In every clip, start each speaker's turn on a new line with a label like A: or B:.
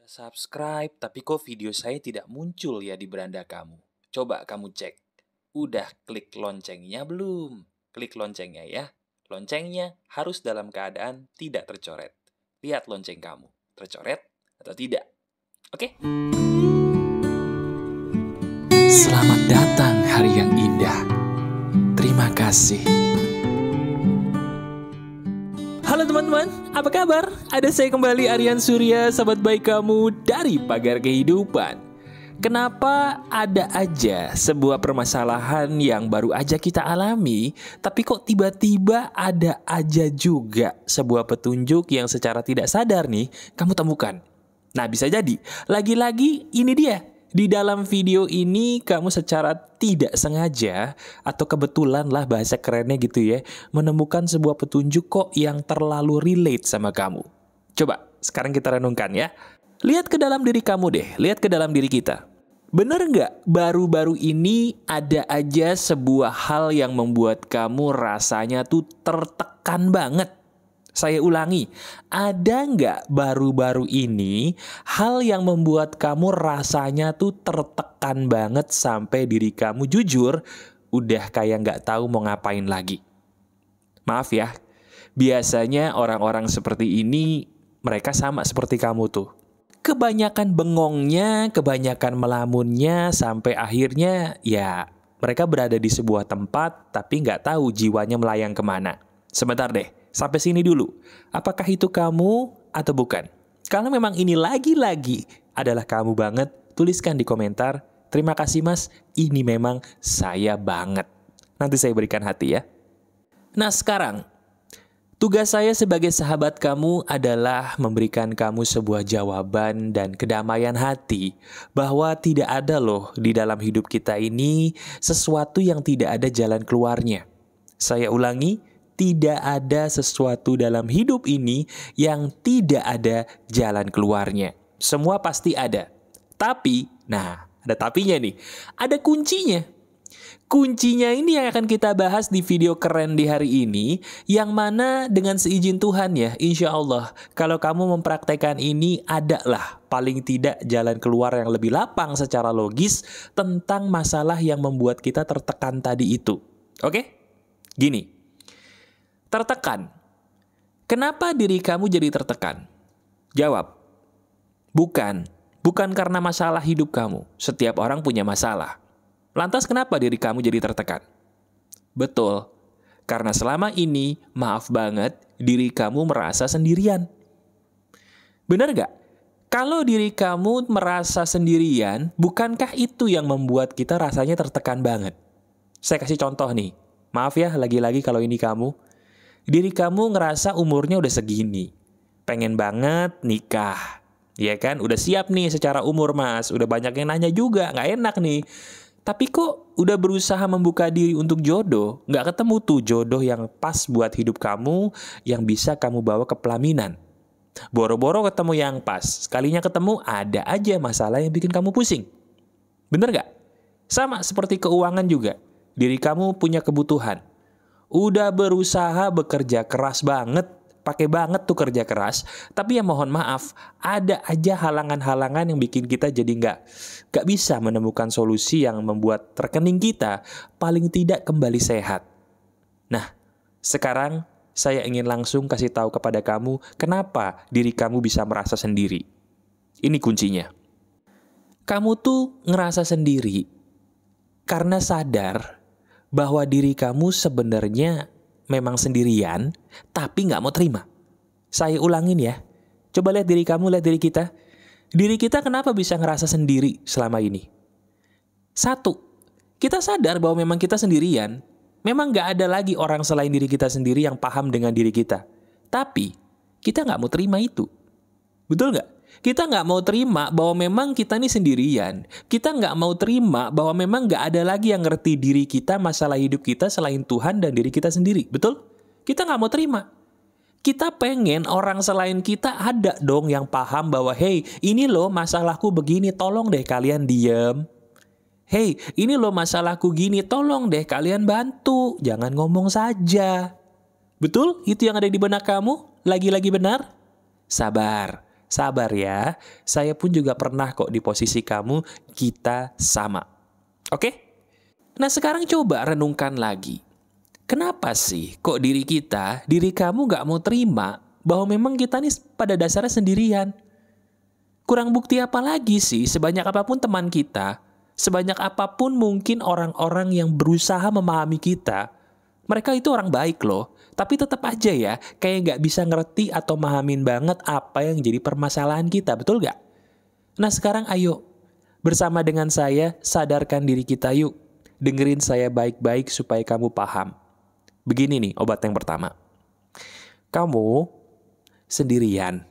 A: Subscribe, tapi kok video saya tidak muncul ya di beranda kamu? Coba kamu cek. Udah klik loncengnya belum? Klik loncengnya ya. Loncengnya harus dalam keadaan tidak tercoret. Lihat lonceng kamu, tercoret atau tidak. Oke? Selamat datang hari yang indah. Terima kasih. Halo teman-teman, apa kabar? Ada saya kembali, Aryan Surya, sahabat baik kamu dari Pagar Kehidupan. Kenapa ada aja sebuah permasalahan yang baru aja kita alami, tapi kok tiba-tiba ada aja juga sebuah petunjuk yang secara tidak sadar nih kamu temukan? Nah, bisa jadi, lagi-lagi ini dia. Di dalam video ini kamu secara tidak sengaja atau kebetulan lah bahasa kerennya gitu ya, menemukan sebuah petunjuk kok yang terlalu relate sama kamu. Coba sekarang kita renungkan ya. Lihat ke dalam diri kamu deh, lihat ke dalam diri kita. Bener nggak baru-baru ini ada aja sebuah hal yang membuat kamu rasanya tuh tertekan banget? Saya ulangi, ada nggak baru-baru ini hal yang membuat kamu rasanya tuh tertekan banget sampai diri kamu jujur udah kayak nggak tahu mau ngapain lagi? Maaf ya, biasanya orang-orang seperti ini mereka sama seperti kamu tuh. Kebanyakan bengongnya, kebanyakan melamunnya sampai akhirnya ya mereka berada di sebuah tempat tapi nggak tahu jiwanya melayang kemana. Sebentar deh. Sampai sini dulu, apakah itu kamu atau bukan? Kalau memang ini lagi-lagi adalah kamu banget, tuliskan di komentar. Terima kasih mas, ini memang saya banget. Nanti saya berikan hati ya. Nah sekarang, tugas saya sebagai sahabat kamu adalah memberikan kamu sebuah jawaban dan kedamaian hati bahwa tidak ada loh di dalam hidup kita ini sesuatu yang tidak ada jalan keluarnya. Saya ulangi, tidak ada sesuatu dalam hidup ini yang tidak ada jalan keluarnya. Semua pasti ada. Tapi, nah ada tapinya nih. Ada kuncinya. Kuncinya ini yang akan kita bahas di video keren di hari ini. Yang mana dengan seizin Tuhan ya, insya Allah. Kalau kamu mempraktekkan ini, adalah paling tidak jalan keluar yang lebih lapang secara logis tentang masalah yang membuat kita tertekan tadi itu. Oke? Gini. Tertekan. Kenapa diri kamu jadi tertekan? Jawab. Bukan. Bukan karena masalah hidup kamu. Setiap orang punya masalah. Lantas kenapa diri kamu jadi tertekan? Betul. Karena selama ini, maaf banget, diri kamu merasa sendirian. Benar gak? Kalau diri kamu merasa sendirian, bukankah itu yang membuat kita rasanya tertekan banget? Saya kasih contoh nih. Maaf ya, lagi-lagi kalau ini kamu. Diri kamu ngerasa umurnya udah segini. Pengen banget nikah. Ya kan? Udah siap nih secara umur mas. Udah banyak yang nanya juga. Nggak enak nih. Tapi kok udah berusaha membuka diri untuk jodoh. Nggak ketemu tuh jodoh yang pas buat hidup kamu. Yang bisa kamu bawa ke pelaminan. Boro-boro ketemu yang pas. Sekalinya ketemu ada aja masalah yang bikin kamu pusing. Bener nggak? Sama seperti keuangan juga. Diri kamu punya kebutuhan. Udah berusaha bekerja keras banget, pakai banget tuh kerja keras, tapi ya mohon maaf, ada aja halangan-halangan yang bikin kita jadi nggak bisa menemukan solusi yang membuat rekening kita paling tidak kembali sehat. Nah, sekarang saya ingin langsung kasih tahu kepada kamu kenapa diri kamu bisa merasa sendiri. Ini kuncinya. Kamu tuh ngerasa sendiri karena sadar bahwa diri kamu sebenarnya memang sendirian, tapi nggak mau terima. Saya ulangin ya. Coba lihat diri kamu, lihat diri kita. Diri kita kenapa bisa ngerasa sendiri selama ini? Satu, kita sadar bahwa memang kita sendirian. Memang nggak ada lagi orang selain diri kita sendiri yang paham dengan diri kita. Tapi, kita nggak mau terima itu. Betul nggak? Kita nggak mau terima bahwa memang kita ini sendirian. Kita nggak mau terima bahwa memang nggak ada lagi yang ngerti diri kita, masalah hidup kita selain Tuhan dan diri kita sendiri. Betul? Kita nggak mau terima. Kita pengen orang selain kita ada dong yang paham bahwa hey, ini loh masalahku begini, tolong deh kalian diem. Hey, ini loh masalahku gini, tolong deh kalian bantu. Jangan ngomong saja. Betul? Itu yang ada di benak kamu? Lagi-lagi benar? Sabar. Sabar ya, saya pun juga pernah kok di posisi kamu, kita sama. Oke? Nah sekarang coba renungkan lagi. Kenapa sih kok diri kamu gak mau terima bahwa memang kita nih pada dasarnya sendirian? Kurang bukti apa lagi sih, sebanyak apapun teman kita, sebanyak apapun mungkin orang-orang yang berusaha memahami kita, mereka itu orang baik loh, tapi tetap aja ya, kayak gak bisa ngerti atau mahamin banget apa yang jadi permasalahan kita, betul gak? Nah sekarang ayo, bersama dengan saya, sadarkan diri kita yuk. Dengerin saya baik-baik supaya kamu paham. Begini nih obat yang pertama. Kamu sendirian.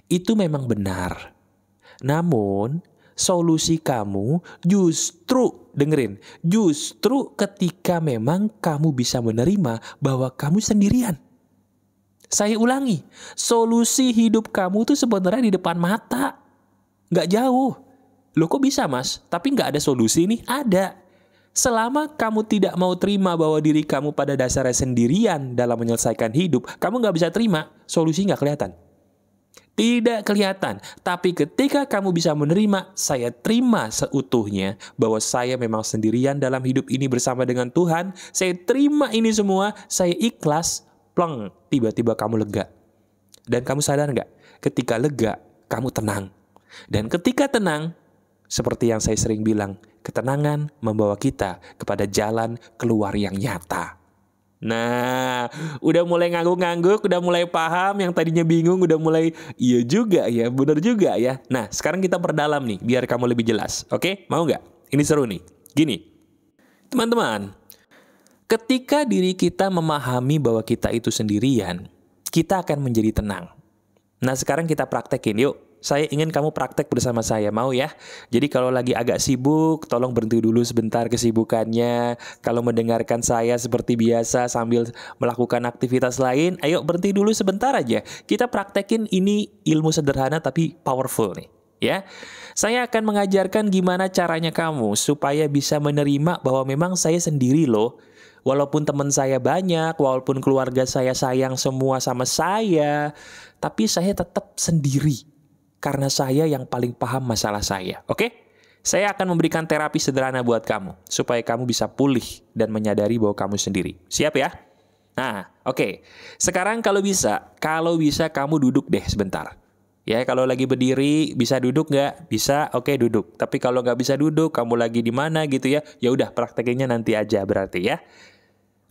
A: Itu memang benar. Namun, solusi kamu justru ketika memang kamu bisa menerima bahwa kamu sendirian. Saya ulangi, solusi hidup kamu tuh sebenarnya di depan mata. Nggak jauh. Loh kok bisa mas? Tapi nggak ada solusi nih? Ada. Selama kamu tidak mau terima bahwa diri kamu pada dasarnya sendirian dalam menyelesaikan hidup, kamu nggak bisa terima, solusi nggak kelihatan. Tidak kelihatan. Tapi ketika kamu bisa menerima, saya terima seutuhnya bahwa saya memang sendirian dalam hidup ini bersama dengan Tuhan, saya terima ini semua, saya ikhlas, pleng, tiba-tiba kamu lega. Dan kamu sadar nggak? Ketika lega, kamu tenang. Dan ketika tenang, seperti yang saya sering bilang, ketenangan membawa kita kepada jalan keluar yang nyata. Nah, udah mulai ngangguk-ngangguk, udah mulai paham, yang tadinya bingung udah mulai, iya juga ya, bener juga ya. Nah, sekarang kita perdalam nih, biar kamu lebih jelas. Oke, mau nggak? Ini seru nih. Gini, teman-teman, ketika diri kita memahami bahwa kita itu sendirian, kita akan menjadi tenang. Nah, sekarang kita praktekin, yuk. Saya ingin kamu praktek bersama saya, mau ya? Jadi kalau lagi agak sibuk, tolong berhenti dulu sebentar kesibukannya. Kalau mendengarkan saya seperti biasa sambil melakukan aktivitas lain, ayo berhenti dulu sebentar aja. Kita praktekin ini ilmu sederhana tapi powerful nih, ya. Saya akan mengajarkan gimana caranya kamu supaya bisa menerima bahwa memang saya sendiri loh. Walaupun teman saya banyak, walaupun keluarga saya sayang semua sama saya, tapi saya tetap sendiri. Karena saya yang paling paham masalah saya, oke? Saya akan memberikan terapi sederhana buat kamu, supaya kamu bisa pulih dan menyadari bahwa kamu sendiri. Siap ya? Nah, oke. Sekarang kalau bisa kamu duduk deh sebentar. Ya, kalau lagi berdiri, bisa duduk nggak? Bisa, oke duduk. Tapi kalau nggak bisa duduk, kamu lagi di mana gitu ya? Ya udah, praktekinnya nanti aja berarti ya.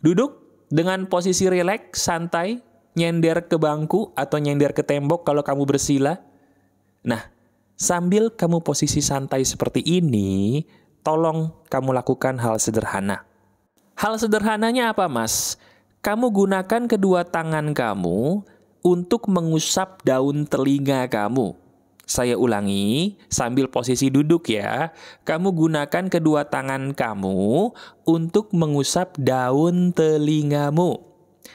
A: Duduk dengan posisi rileks, santai, nyender ke bangku atau nyender ke tembok kalau kamu bersila. Nah, sambil kamu posisi santai seperti ini, tolong kamu lakukan hal sederhana. Hal sederhananya apa, Mas? Kamu gunakan kedua tangan kamu untuk mengusap daun telinga kamu. Saya ulangi, sambil posisi duduk ya. Kamu gunakan kedua tangan kamu untuk mengusap daun telingamu.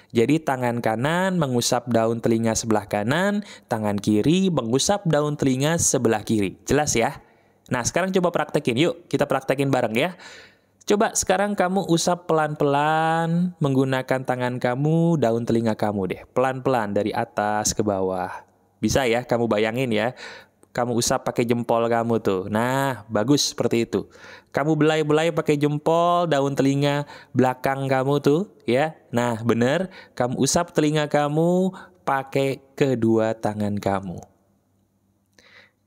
A: Jadi tangan kanan mengusap daun telinga sebelah kanan, tangan kiri mengusap daun telinga sebelah kiri. Jelas ya? Nah sekarang coba praktekin, yuk kita praktekin bareng ya. Coba sekarang kamu usap pelan-pelan menggunakan tangan kamu daun telinga kamu deh. Pelan-pelan dari atas ke bawah. Bisa ya, kamu bayangin ya. Kamu usap pakai jempol kamu tuh. Nah, bagus seperti itu. Kamu belai-belai pakai jempol daun telinga belakang kamu tuh, ya. Nah, bener. Kamu usap telinga kamu pakai kedua tangan kamu.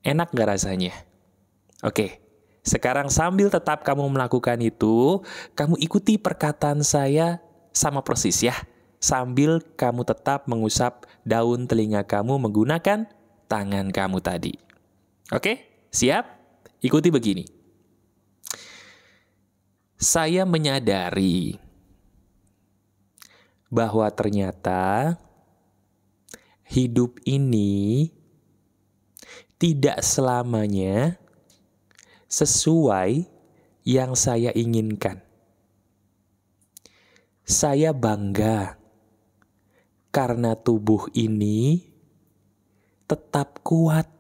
A: Enak gak rasanya? Oke. Sekarang sambil tetap kamu melakukan itu, kamu ikuti perkataan saya sama persis ya. Sambil kamu tetap mengusap daun telinga kamu menggunakan tangan kamu tadi. Oke, siap? Ikuti begini. Saya menyadari bahwa ternyata hidup ini tidak selamanya sesuai yang saya inginkan. Saya bangga karena tubuh ini tetap kuat.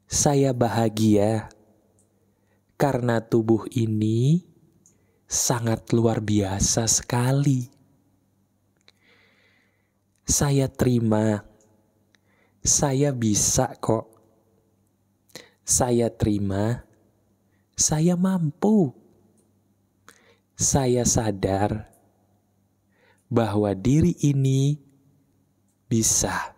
A: Saya bahagia karena tubuh ini sangat luar biasa sekali. Saya terima Saya bisa kok. Saya terima. Saya mampu. Saya sadar bahwa diri ini bisa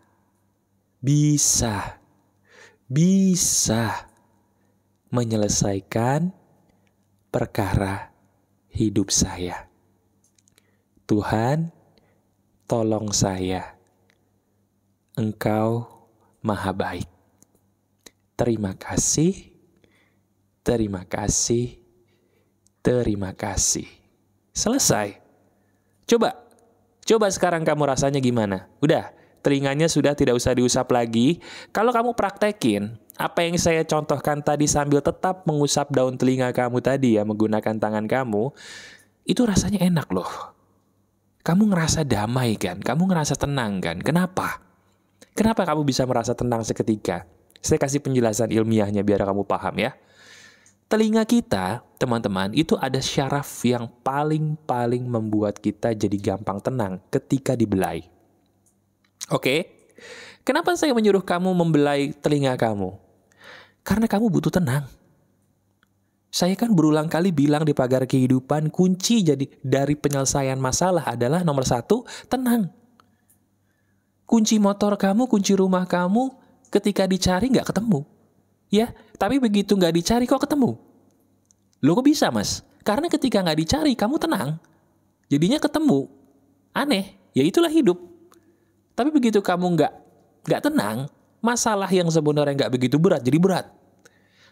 A: menyelesaikan perkara hidup saya. Tuhan, tolong saya. Engkau Maha Baik. Terima kasih, terima kasih, terima kasih. Selesai. Coba sekarang kamu rasanya gimana? Udah, telinganya sudah tidak usah diusap lagi. Kalau kamu praktekin apa yang saya contohkan tadi sambil tetap mengusap daun telinga kamu tadi ya, menggunakan tangan kamu, itu rasanya enak loh. Kamu ngerasa damai kan? Kamu ngerasa tenang kan? Kenapa? Kenapa kamu bisa merasa tenang seketika? Saya kasih penjelasan ilmiahnya biar kamu paham ya. Telinga kita, teman-teman, itu ada syaraf yang paling membuat kita jadi gampang tenang ketika dibelai. Oke? Kenapa saya menyuruh kamu membelai telinga kamu? Karena kamu butuh tenang. Saya kan berulang kali bilang di Pagar Kehidupan, kunci dari penyelesaian masalah adalah nomor 1, tenang. Kunci motor kamu, kunci rumah kamu, ketika dicari nggak ketemu. Ya, tapi begitu nggak dicari kok ketemu. Loh kok bisa mas? Karena ketika nggak dicari kamu tenang. Jadinya ketemu. Aneh, ya itulah hidup. Tapi begitu kamu nggak tenang, masalah yang sebenarnya nggak begitu berat jadi berat.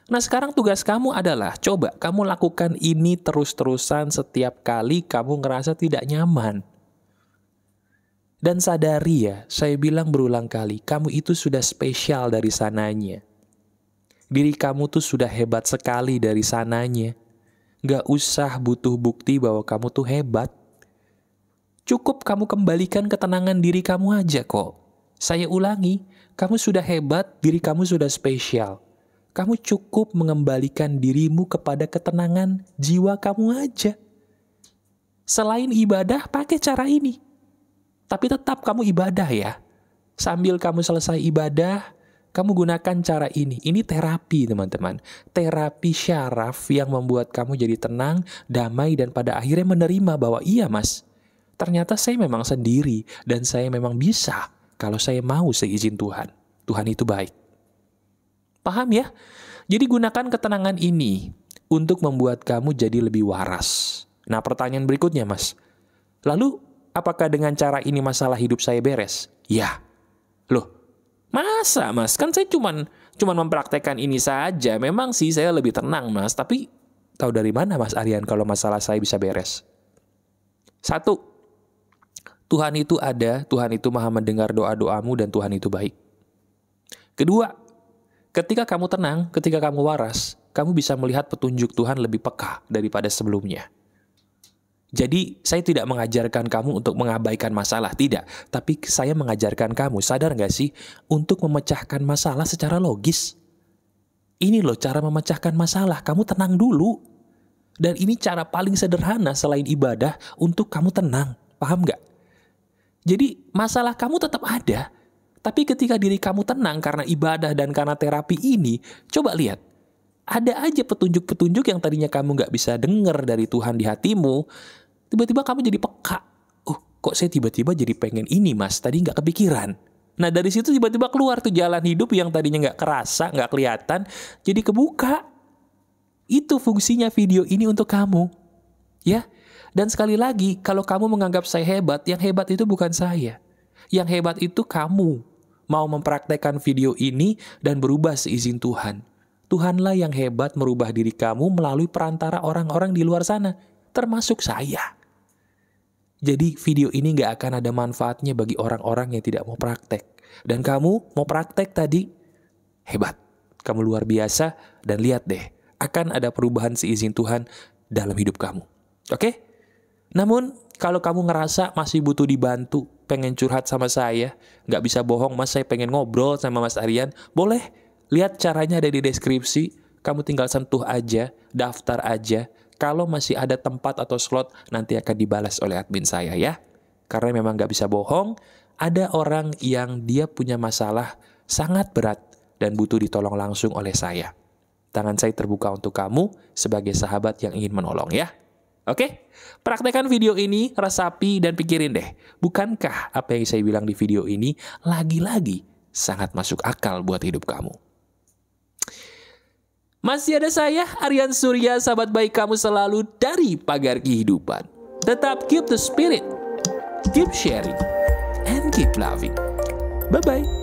A: Nah sekarang tugas kamu adalah coba kamu lakukan ini terus-terusan setiap kali kamu ngerasa tidak nyaman. Dan sadari ya, saya bilang berulang kali, kamu itu sudah spesial dari sananya. Diri kamu tuh sudah hebat sekali dari sananya. Gak usah butuh bukti bahwa kamu tuh hebat. Cukup kamu kembalikan ketenangan diri kamu aja kok. Saya ulangi, kamu sudah hebat, diri kamu sudah spesial. Kamu cukup mengembalikan dirimu kepada ketenangan jiwa kamu aja. Selain ibadah, pakai cara ini. Tapi tetap kamu ibadah ya. Sambil kamu selesai ibadah, kamu gunakan cara ini. Ini terapi teman-teman. Terapi syaraf yang membuat kamu jadi tenang, damai, dan pada akhirnya menerima bahwa iya mas, ternyata saya memang sendiri dan saya memang bisa kalau saya mau seizin Tuhan. Tuhan itu baik. Paham ya? Jadi gunakan ketenangan ini untuk membuat kamu jadi lebih waras. Nah pertanyaan berikutnya mas, lalu apakah dengan cara ini masalah hidup saya beres? Ya. Loh, masa mas? Kan saya cuman mempraktekkan ini saja. Memang sih saya lebih tenang mas. Tapi tahu dari mana mas Aryan kalau masalah saya bisa beres? 1, Tuhan itu ada, Tuhan itu maha mendengar doa-doamu dan Tuhan itu baik. 2, ketika kamu tenang, ketika kamu waras, kamu bisa melihat petunjuk Tuhan lebih peka daripada sebelumnya. Jadi, saya tidak mengajarkan kamu untuk mengabaikan masalah, tidak. Tapi saya mengajarkan kamu, sadar nggak sih, untuk memecahkan masalah secara logis. Ini loh cara memecahkan masalah, kamu tenang dulu. Dan ini cara paling sederhana selain ibadah untuk kamu tenang, paham nggak? Jadi, masalah kamu tetap ada. Tapi ketika diri kamu tenang karena ibadah dan karena terapi ini, coba lihat. Ada aja petunjuk-petunjuk yang tadinya kamu nggak bisa dengar dari Tuhan di hatimu, tiba-tiba kamu jadi peka. Oh, kok saya tiba-tiba jadi pengen ini mas, tadi nggak kepikiran. Nah dari situ tiba-tiba keluar tuh jalan hidup yang tadinya nggak kerasa, nggak kelihatan, jadi kebuka. Itu fungsinya video ini untuk kamu. Ya, dan sekali lagi, kalau kamu menganggap saya hebat, yang hebat itu bukan saya. Yang hebat itu kamu mau mempraktekkan video ini dan berubah seizin Tuhan. Tuhanlah yang hebat merubah diri kamu melalui perantara orang-orang di luar sana, termasuk saya. Jadi video ini gak akan ada manfaatnya bagi orang-orang yang tidak mau praktek. Dan kamu mau praktek tadi, hebat. Kamu luar biasa dan lihat deh, akan ada perubahan seizin Tuhan dalam hidup kamu. Oke? Namun kalau kamu ngerasa masih butuh dibantu, pengen curhat sama saya, gak bisa bohong mas, saya pengen ngobrol sama mas Aryan, boleh. Lihat caranya ada di deskripsi, kamu tinggal sentuh aja, daftar aja. Kalau masih ada tempat atau slot, nanti akan dibalas oleh admin saya ya. Karena memang gak bisa bohong, ada orang yang dia punya masalah sangat berat dan butuh ditolong langsung oleh saya. Tangan saya terbuka untuk kamu sebagai sahabat yang ingin menolong ya. Oke? Praktekkan video ini, resapi dan pikirin deh. Bukankah apa yang saya bilang di video ini lagi-lagi sangat masuk akal buat hidup kamu? Masih ada saya, Aryan Surya, sahabat baik kamu selalu dari Pagar Kehidupan. Tetap keep the spirit, keep sharing, and keep loving. Bye-bye.